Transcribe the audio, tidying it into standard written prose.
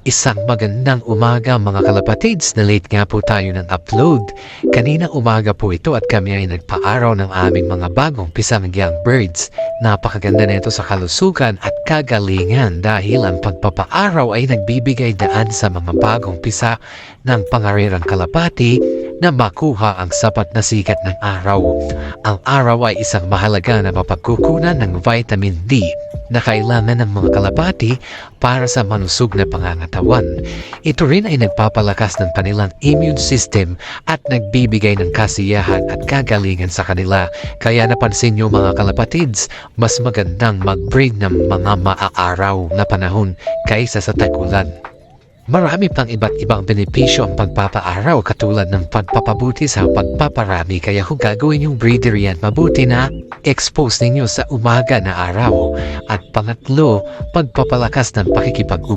Isang magandang umaga mga kalapatids, na late nga po tayo ng upload. Kanina umaga po ito at kami ay nagpaaraw ng aming mga bagong pisang young birds. Napakaganda nito sa kalusugan at kagalingan dahil ang pagpapaaraw ay nagbibigay daan sa mga bagong pisa ng pangarirang kalapati na makuha ang sapat na sikat ng araw. Ang araw ay isang mahalaga na mapagkukunan ng vitamin D na kailangan ng mga kalapati para sa manusog na pangangatawan. Ito rin ay nagpapalakas ng kanilang immune system at nagbibigay ng kasiyahan at kagalingan sa kanila. Kaya napansin nyo mga kalapatids, mas magandang mag-breed ng mga maaaraw na panahon kaysa sa tag-ulan. Marami pang iba't ibang benepisyo ang pagpapaaraw katulad ng pagpapabuti sa pagpaparami, kaya kung gagawin yung breeder yan, mabuti na expose ninyo sa umaga na araw. At pangatlo, pagpapalakas ng